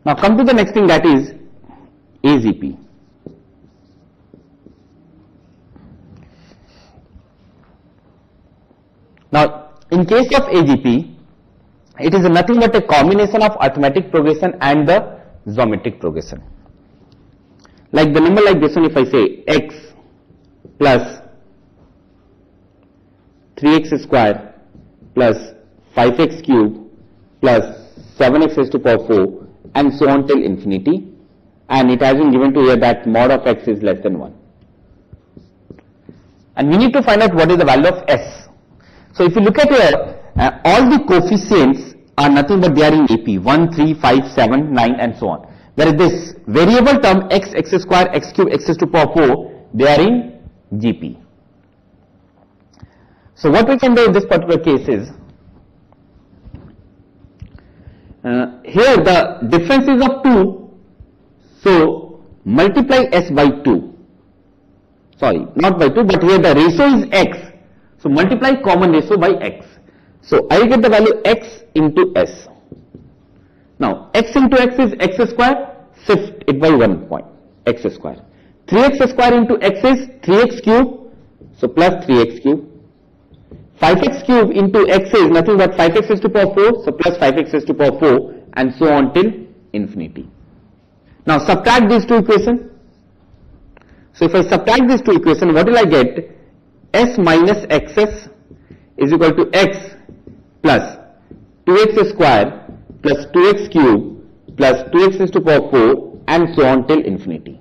Now come to the next thing, that is AGP. Now in case of AGP, it is nothing but a combination of arithmetic progression and the geometric progression. Like the number like this one, if I say x plus 3x square plus 5x cube plus 7x raised to power 4 and so on till infinity, and it has been given to here that mod of x is less than 1. And we need to find out what is the value of s. So if you look at here, all the coefficients are nothing but they are in AP, 1, 3, 5, 7, 9 and so on. Whereas this variable term x, x square, x cube, x raised to power 4, they are in GP. So what we can do in this particular case is, here the difference is of 2, so multiply s by 2. Sorry, not by 2, but here the ratio is x. So multiply common ratio by x. So I get the value x into s. Now x into x is x square, shift it by 1 point, x square. 3x square into x is 3x cube, so plus 3x cube. 5x cube into x is nothing but 5x raised to power 4, so plus 5x raised to power 4 and so on till infinity. Now subtract these two equations. So if I subtract these two equations, what will I get? S minus xs is equal to x plus 2x square plus 2x cube plus 2x raised to power 4 and so on till infinity.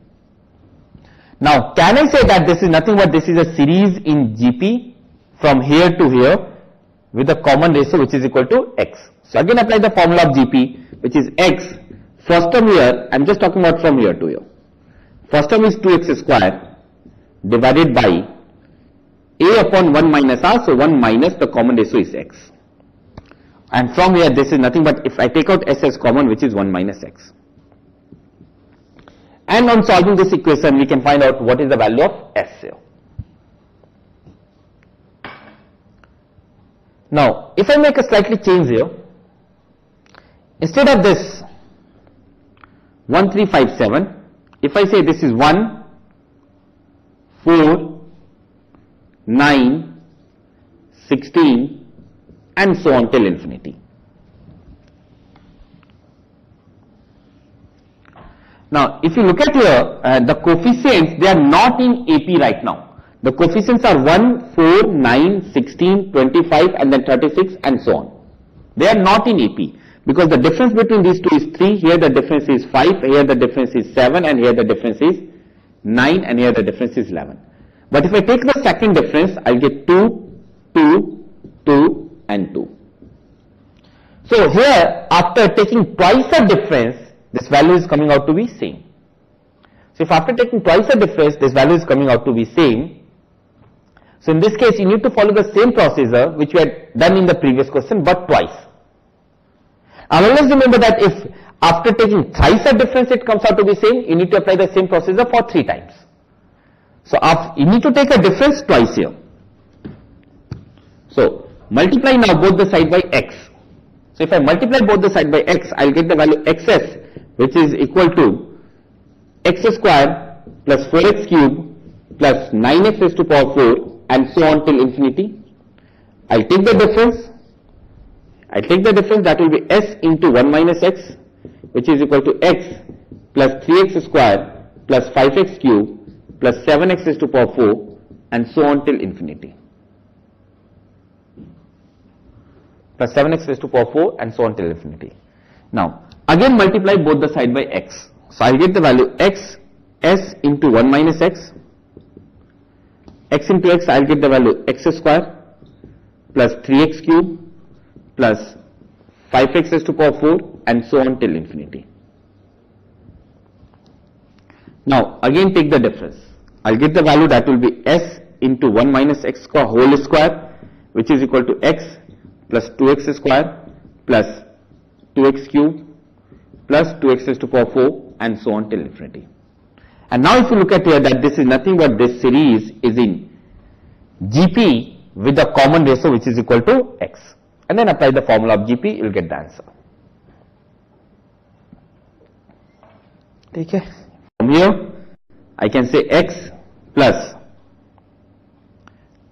Now can I say that this is nothing but this is a series in GP from here to here with a common ratio which is equal to x. So again apply the formula of GP, which is x, first term here, I am just talking about from here to here. First term is 2x square divided by a upon 1 minus r, so 1 minus the common ratio is x. And from here this is nothing but if I take out s as common, which is 1 minus x. And on solving this equation we can find out what is the value of s here. Now if I make a slightly change here, instead of this 1357, if I say this is 1, 4, 9, 16 and so on till infinity. Now if you look at here, the coefficients, they are not in AP right now. The coefficients are 1, 4, 9, 16, 25 and then 36 and so on. They are not in AP because the difference between these two is 3, here the difference is 5, here the difference is 7 and here the difference is 9 and here the difference is 11. But if I take the second difference, I'll get 2, 2, 2 and 2. So here after taking twice a difference, this value is coming out to be same. So if after taking twice a difference, this value is coming out to be same, so in this case you need to follow the same procedure which we had done in the previous question but twice. And always remember that if after taking thrice a difference it comes out to be same, you need to apply the same procedure for 3 times. So you need to take a difference twice here. So multiply now both the side by x. So if I multiply both the side by x, I will get the value xs, which is equal to x square plus 4x cube plus 9x raised to power 4 and so on till infinity. I will take the difference. That will be s into 1 minus x, which is equal to x plus 3x square plus 5x cube plus 7x raised to power 4 and so on till infinity. Plus 7x raised to power 4 and so on till infinity. Now again multiply both the side by x. So I will get the value x s into 1 minus x. X into x, I will get the value x square plus 3x cube plus 5x raised to power 4 and so on till infinity. Now again take the difference. I will get the value that will be s into 1 minus x whole square, which is equal to x plus 2x square plus 2x cube plus 2x raised to power 4 and so on till infinity. And now if you look at here, that this is nothing but this series is in GP with the common ratio which is equal to x. And then apply the formula of GP, you will get the answer. ठीक है. From here I can say x plus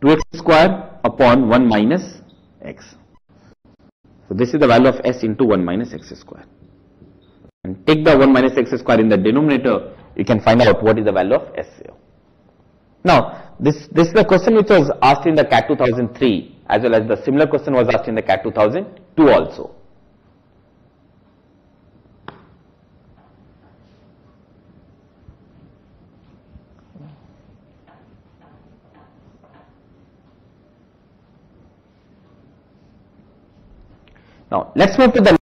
2x square upon 1 minus x. So this is the value of s into 1 minus x square. And take the 1 minus x square in the denominator, you can find out what is the value of s here. Now this is the question which was asked in the CAT 2003, as well as the similar question was asked in the CAT 2002 also. Now let's move to the